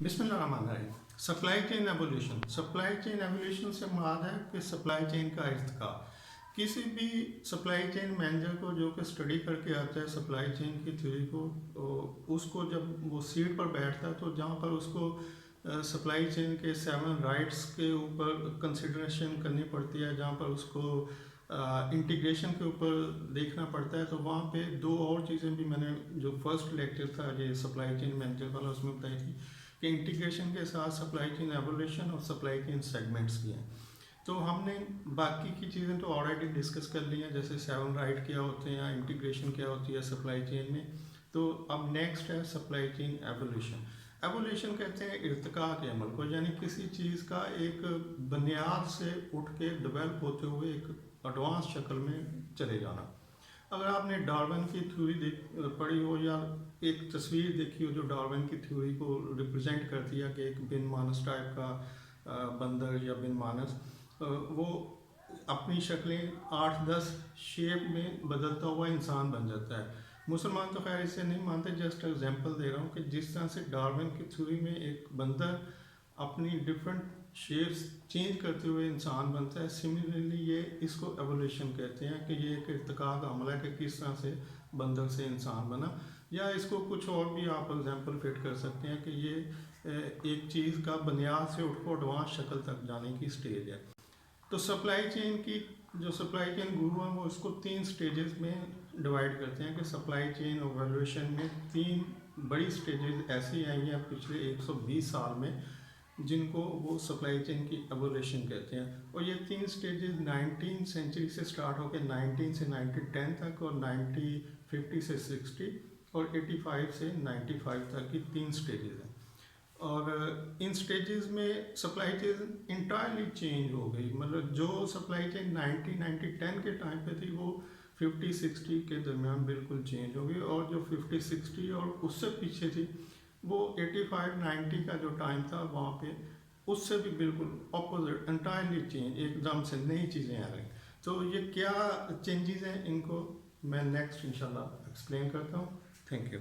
بسم اللہ الرحمن الرحیم۔ سپلائی چین ایولیوشن سے مراد ہے کہ سپلائی چین کا ارتقاء۔ کسی بھی سپلائی چین مینیجر کو جو کہ اسٹڈی کر کے آتا ہے سپلائی چین کی تھیوری کو، اس کو جب وہ سیٹ پر بیٹھتا ہے تو جہاں پر اس کو سپلائی چین کے 7 رائٹس کے اوپر کنسیڈریشن کرنی پڑتی ہے، جہاں پر اس کو انٹیگریشن کے اوپر دیکھنا پڑتا ہے، تو وہاں پہ 2 اور چیزیں بھی میں نے جو فرسٹ لیکچر تھا یہ سپلائی چین مینیجر والا اس میں بتائی تھی کہ انٹیگریشن کے ساتھ سپلائی چین ایولیوشن اور سپلائی چین سیگمنٹس بھی ہیں۔ تو ہم نے باقی کی چیزیں تو آلریڈی ڈسکس کر لی ہیں، جیسے 7 رائٹ کیا ہوتے ہیں یا انٹیگریشن کیا ہوتی ہے سپلائی چین میں۔ تو اب نیکسٹ ہے سپلائی چین ایولیوشن۔ ایولیوشن کہتے ہیں ارتقاء کے عمل کو، یعنی کسی چیز کا ایک بنیاد سے اٹھ کے ڈیولپ ہوتے ہوئے ایک ایڈوانس شکل میں چلے جانا۔ اگر آپ نے ڈارون کی تھیوری پڑھی ہو یا ایک تصویر دیکھی ہو جو ڈارون کی تھیوری کو ریپرزینٹ کرتی ہے کہ ایک بن مانس ٹائپ کا بندر یا بن مانس، وہ اپنی شکلیں 8-10 شیپ میں بدلتا ہوا انسان بن جاتا ہے۔ مسلمان تو خیر اسے نہیں مانتے، جسٹ ایگزامپل دے رہا ہوں کہ جس طرح سے ڈارون کی تھیوری میں ایک بندر اپنی ڈفرینٹ شیپس چینج کرتے ہوئے انسان بنتا ہے، سملرلی یہ اس کو ایولیوشن کہتے ہیں کہ یہ ایک ارتقاء کا عمل ہے کہ کس طرح سے بندر سے انسان بنا، یا اس کو کچھ اور بھی آپ ایگزامپل فٹ کر سکتے ہیں کہ یہ ایک چیز کا بنیاد سے اٹھ کو ایڈوانس شکل تک جانے کی سٹیج ہے۔ تو سپلائی چین کی جو سپلائی چین گرو ہیں وہ اس کو 3 سٹیجز میں ڈیوائڈ کرتے ہیں کہ سپلائی چین ایولیوشن میں 3 بڑی سٹیجز ایسی آئی ہیں پچھلے 120 سال میں جن کو وہ سپلائی چین کی ایولیوشن کہتے ہیں، اور یہ 3 سٹیجز 19 سینچری سے سٹارٹ ہو کے 19 سے 1910 تک اور 1950 سے 60 اور 85 سے 95 تک کی 3 سٹیجز ہیں۔ اور ان سٹیجز میں سپلائی چین انٹائرلی چینج ہو گئی، مطلب جو سپلائی چین 1910 کے ٹائم پہ تھی وہ 50-60 کے درمیان بالکل چینج ہو گئی، اور جو 50-60 اور اس سے پیچھے تھی وہ 85-90 کا جو ٹائم تھا وہاں پہ اس سے بھی بالکل اپوزٹ انٹائرلی چینج، ایک دم سے نئی چیزیں آ رہی۔ تو یہ کیا چینجز ہیں ان کو میں نیکسٹ انشاءاللہ ایکسپلین کرتا ہوں۔ Thank you.